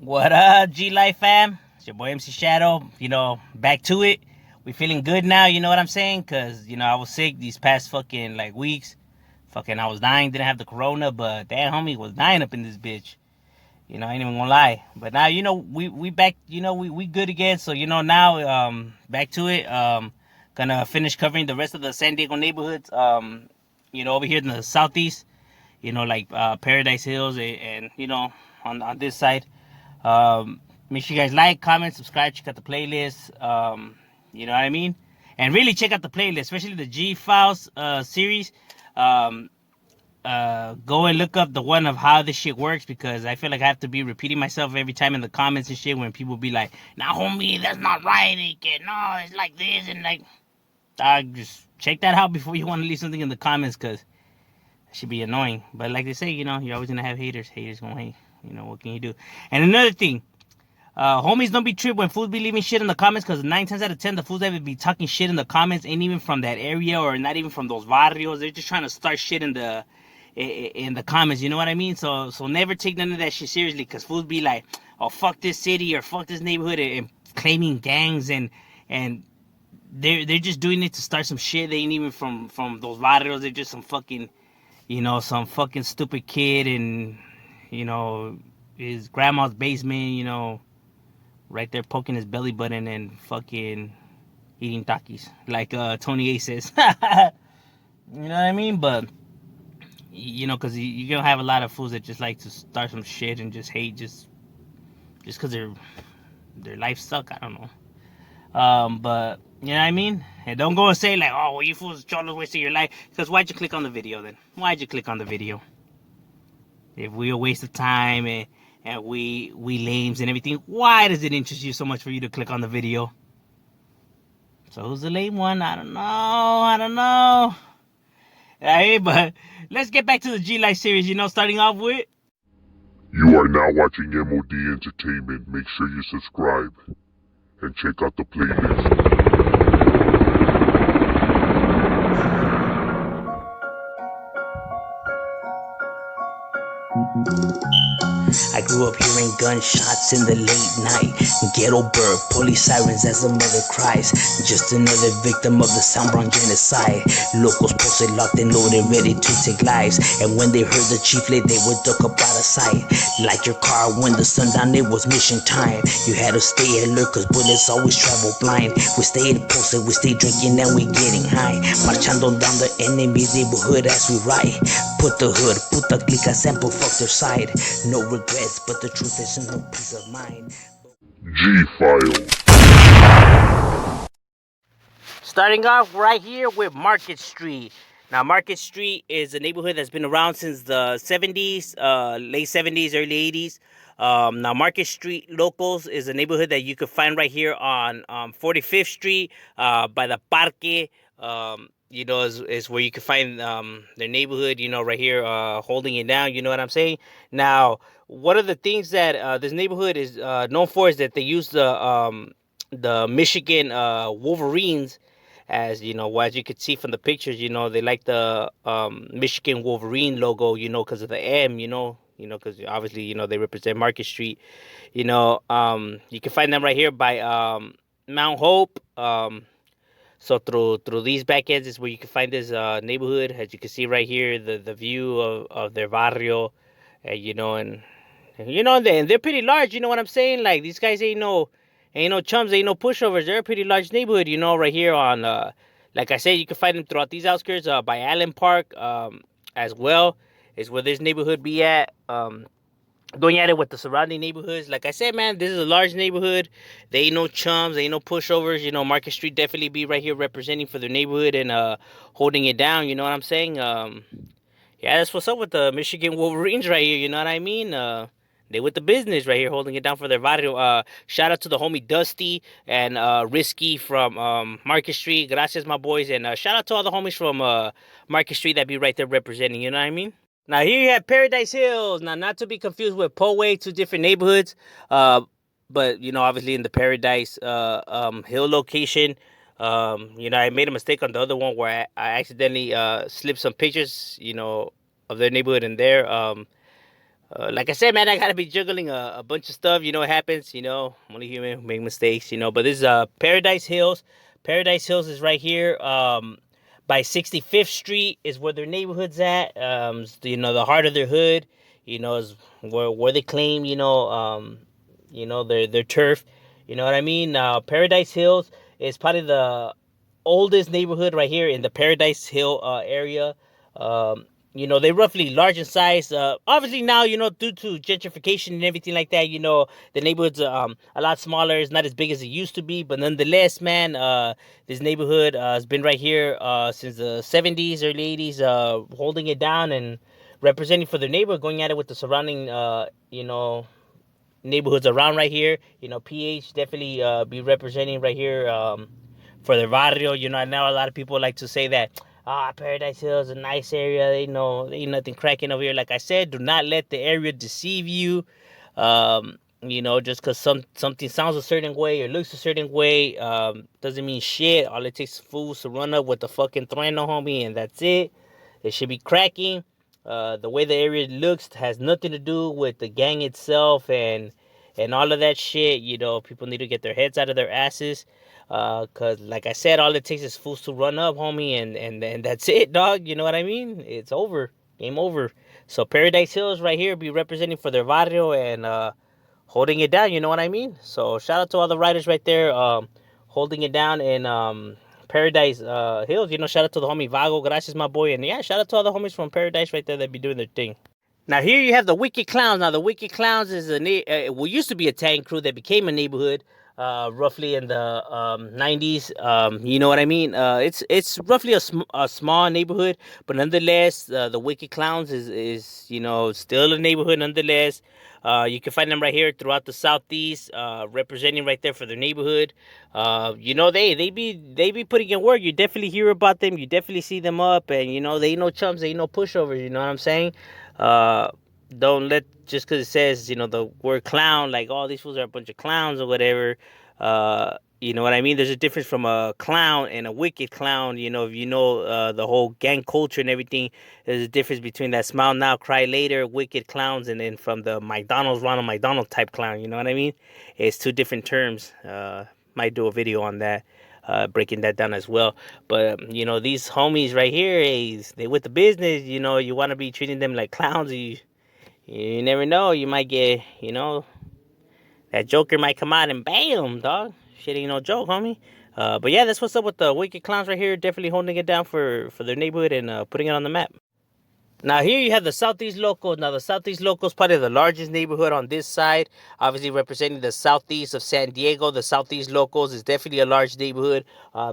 What up, G Life fam? It's your boy MC Shadow. Back to it. We feeling good now, you know what I'm saying? Cause I was sick these past fucking like weeks. Fucking I was dying, didn't have the corona, but that homie was dying up in this bitch. I ain't even gonna lie. But now, we back, we good again. So, now back to it. Gonna finish covering the rest of the San Diego neighborhoods. Over here in the southeast, like Paradise Hills and on this side. Make sure you guys like, comment, subscribe, check out the playlist. You know what I mean? And really check out the playlist, especially the G Files series. Um, go and look up the one of how this shit works, because I feel like I have to be repeating myself every time in the comments and shit when people be like, "Nah, homie, that's not right. No, it's like this," and like, just check that out before you want to leave something in the comments, because it should be annoying. But like they say, you're always gonna have haters. Haters gonna hate. What can you do? And another thing, homies, don't be tripped when fools be leaving shit in the comments, because 9 times out of 10, the fools that would be talking shit in the comments ain't even from that area or not even from those barrios. They're just trying to start shit in the comments. You know what I mean? So never take none of that shit seriously, because fools be like, "Oh, fuck this city" or "fuck this neighborhood," and claiming gangs, and they're just doing it to start some shit. They ain't even from those barrios. They're just some fucking stupid kid and his grandma's basement, right there poking his belly button and fucking eating takis, like Tony A says. You know what I mean? But because you're gonna have a lot of fools that just like to start some shit and just hate just because their life suck. I don't know. But you know what I mean? And don't go and say like, "Oh, well, you fools cholos wasting your life." Because why'd you click on the video then? Why'd you click on the video? If we a waste of time and we lames and everything, why does it interest you so much for you to click on the video? So who's the lame one? I don't know. Hey, but let's get back to the G Life series, starting off with... You are now watching M.O.D. Entertainment. Make sure you subscribe and check out the playlist. I grew up hearing gunshots in the late night. Ghetto bird, police sirens as a mother cries. Just another victim of the Soundbrown genocide. Locals posted, locked and loaded, ready to take lives. And when they heard the chief late, they would duck up out of sight. Like your car when the sun down, it was mission time. You had to stay alert, cause bullets always travel blind. We stayed posted, we stayed drinking, and we getting high. Marchando down the enemy neighborhood as we ride. Put the hood, puta clica, sample, fuck their side. No regrets, but the truth is no peace of mind. G-Files. Starting off right here with Market Street. Now, Market Street is a neighborhood that's been around since the 70s, late 70s, early 80s. Now, Market Street Locals is a neighborhood that you could find right here on 45th Street by the Parque. Is where you can find their neighborhood, right here, holding it down. You know what I'm saying? Now, one of the things that this neighborhood is known for is that they use the Michigan Wolverines, as as you could see from the pictures. They like the Michigan Wolverine logo, because of the M, because obviously, they represent Market Street. You can find them right here by Mount Hope. So through these back ends is where you can find this neighborhood. As you can see right here, the view of their barrio, and they're pretty large. You know what I'm saying? Like, these guys ain't no chums, ain't no pushovers. They're a pretty large neighborhood. Right here on like I said, you can find them throughout these outskirts by Allen Park as well. Is where this neighborhood be at. Going at it with the surrounding neighborhoods. Like I said, man, this is a large neighborhood. They ain't no chums, they ain't no pushovers. Market Street definitely be right here representing for their neighborhood and holding it down. You know what I'm saying? Yeah, that's what's up with the Michigan Wolverines right here. You know what I mean? They with the business right here, holding it down for their barrio. Shout out to the homie Dusty and Risky from Market Street. Gracias, my boys. And shout out to all the homies from Market Street that be right there representing. You know what I mean? Now, here you have Paradise Hills. Now, not to be confused with Poway, two different neighborhoods. But, obviously in the Paradise Hill location, I made a mistake on the other one where I accidentally slipped some pictures, of their neighborhood in there. Like I said, man, I gotta be juggling a bunch of stuff. You know, it happens. You know, I'm only human, make mistakes. You know, but this is Paradise Hills. Paradise Hills is right here. By 65th Street is where their neighborhood's at. You know, the heart of their hood. You know, is where they claim. You know their turf. You know what I mean? Paradise Hills is probably the oldest neighborhood right here in the Paradise Hill area. Um, you know, they're roughly large in size. Obviously now, you know, due to gentrification and everything like that, you know, the neighborhood's a lot smaller. It's not as big as it used to be, but nonetheless, man, this neighborhood has been right here since the 70s, early 80s, holding it down and representing for their neighborhood, going at it with the surrounding, you know, neighborhoods around right here. You know, PH definitely be representing right here for the barrio. You know, I know a lot of people like to say that Paradise Hill is a nice area. They know there ain't nothing cracking over here. Like I said, do not let the area deceive you. You know, just because something sounds a certain way or looks a certain way doesn't mean shit. All it takes is fools to run up with the fucking trueno, homie, and that's it. It should be cracking. The way the area looks has nothing to do with the gang itself and all of that shit. You know, people need to get their heads out of their asses. Cause like I said, all it takes is fools to run up, homie, and that's it, dog. You know what I mean? It's over. Game over. So Paradise Hills right here be representing for their barrio and holding it down. You know what I mean? So shout out to all the riders right there, holding it down in Paradise Hills. You know, shout out to the homie Vago, gracias my boy, and yeah, shout out to all the homies from Paradise right there that be doing their thing. Now here you have the Wicked Clowns. Now the Wicked Clowns is well, used to be a tank crew that became a neighborhood, roughly in the 90s. You know what I mean? It's roughly a small neighborhood, but nonetheless, the Wicked Clowns is you know still a neighborhood nonetheless. You can find them right here throughout the southeast, representing right there for their neighborhood. You know they be putting in work. You definitely hear about them. You definitely see them up, and you know they ain't no chumps. They ain't no pushovers. You know what I'm saying? Uh, don't let just because it says you know the word clown like oh these fools are a bunch of clowns or whatever. You know what I mean? There's a difference from a clown and a wicked clown. You know if you know the whole gang culture and everything, there's a difference between that smile now cry later wicked clowns and then from the McDonald's Ronald McDonald type clown. You know what I mean? It's two different terms. Might do a video on that. Breaking that down as well. But you know these homies right here, they with the business. You know you want to be treating them like clowns. You never know. You might get you know that Joker might come out and bam, dog. Shit ain't no joke, homie. But yeah, that's what's up with the wicked clowns right here. Definitely holding it down for their neighborhood and putting it on the map. Now here you have the Southeast Locals. Now the Southeast Locals probably the largest neighborhood on this side, obviously representing the southeast of San Diego. The Southeast Locals is definitely a large neighborhood.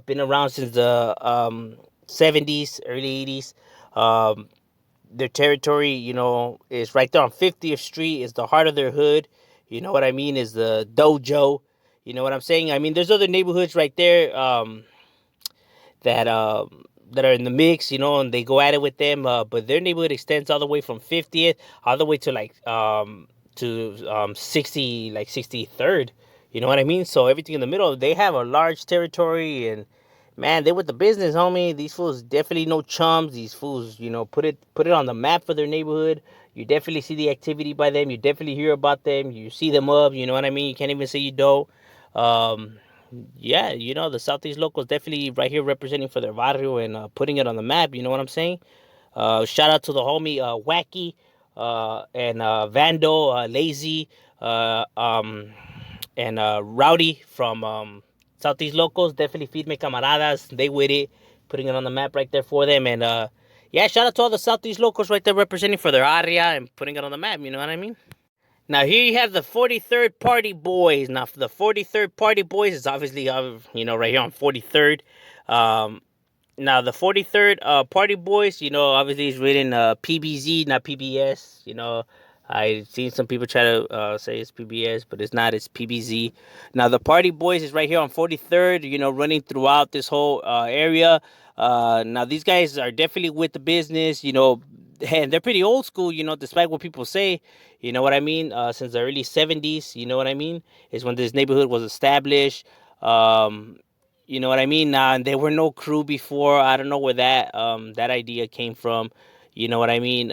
Been around since the 70s, early 80s. Their territory, you know, is right there on 50th Street. Is the heart of their hood. You know what I mean? Is the dojo. You know what I'm saying? I mean, there's other neighborhoods right there. That are in the mix, you know, and they go at it with them. But their neighborhood extends all the way from 50th all the way to 60 like 63rd. You know what I mean? So everything in the middle, they have a large territory and man, they with the business, homie. These fools definitely no chums. These fools, you know, put it on the map for their neighborhood. You definitely see the activity by them. You definitely hear about them. You see them up. You know what I mean? You can't even say you don't. Um, yeah, you know, the Southeast Locals definitely right here representing for their barrio and putting it on the map. You know what I'm saying? Shout out to the homie Wacky and Vando, Lazy, and Rowdy from Southeast Locals. Definitely feed me camaradas. They with it, putting it on the map right there for them. And yeah, shout out to all the Southeast Locals right there representing for their area and putting it on the map. You know what I mean? Now here you have the 43rd Party Boys. Now for the 43rd Party Boys is obviously you know right here on 43rd. Now the 43rd Party Boys, you know, obviously is written PBZ, not PBS. You know, I've seen some people try to say it's PBS, but it's not. It's PBZ. Now the Party Boys is right here on 43rd. You know, running throughout this whole area. Now these guys are definitely with the business. You know, and they're pretty old school. You know, despite what people say. You know what I mean? Since the early 70s. You know what I mean? Is when this neighborhood was established. You know what I mean? There were no crew before. I don't know where that idea came from. You know what I mean?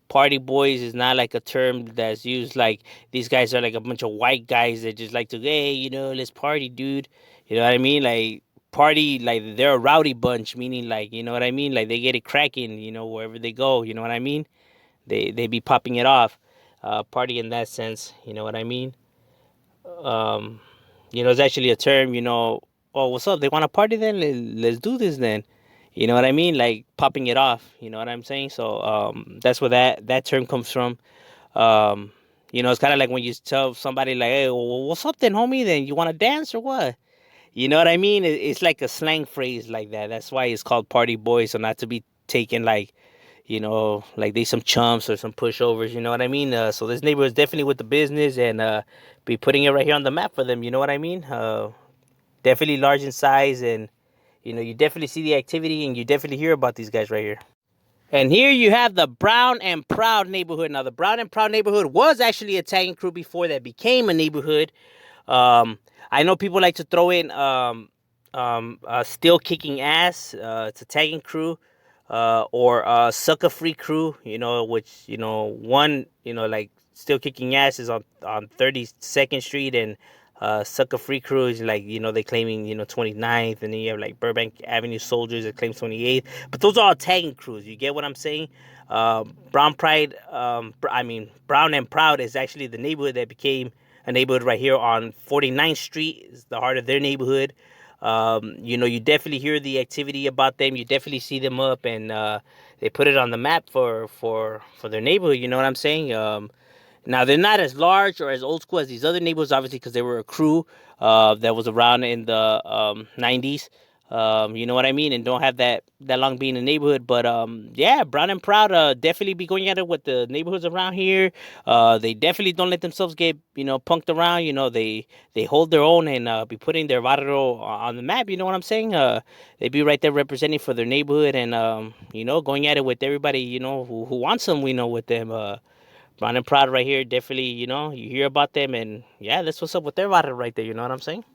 Party boys is not like a term that's used like these guys are like a bunch of white guys that just like to, hey, let's party, dude. You know what I mean? Like party, like they're a rowdy bunch, meaning like, you know what I mean? Like they get it cracking, wherever they go. You know what I mean? They be popping it off. Party in that sense. You know what I mean? Um, it's actually a term. Oh, what's up? They want to party then? Let's do this then. You know what I mean? Like popping it off. You know what I'm saying? So that's where that term comes from. Um, it's kind of like when you tell somebody like, "Hey, well, what's up then, homie? Then you want to dance or what?" You know what I mean? It's like a slang phrase like that. That's why it's called party boy. So not to be taken like, like they some chumps or some pushovers. You know what I mean? So this neighborhood is definitely with the business and be putting it right here on the map for them. You know what I mean? Definitely large in size, and you definitely see the activity, and you definitely hear about these guys right here. And here you have the Brown and Proud neighborhood. Now, the Brown and Proud neighborhood was actually a tagging crew before that became a neighborhood. I know people like to throw in Still Kicking Ass. It's a tagging crew. Or Sucker Free Crew, which, one, like Still Kicking Ass is on 32nd Street, and Sucker Free Crew is like, they claiming, 29th, and then you have like Burbank Avenue Soldiers that claims 28th. But those are all tagging crews. You get what I'm saying? Brown Pride, Brown and Proud is actually the neighborhood that became a neighborhood right here on 49th Street. It's the heart of their neighborhood. You definitely hear the activity about them. You definitely see them up, and they put it on the map for their neighborhood. You know what I'm saying? Now they're not as large or as old school as these other neighborhoods, obviously, because they were a crew that was around in the 90s. You know what I mean, and don't have that long being a neighborhood. But yeah, Brown and Proud definitely be going at it with the neighborhoods around here. They definitely don't let themselves get punked around. They hold their own and be putting their barrio on the map. You know what I'm saying? They be right there representing for their neighborhood, and going at it with everybody who wants them. We know with them. Brown and Proud right here, definitely, you hear about them, and yeah, that's what's up with their water right there, you know what I'm saying?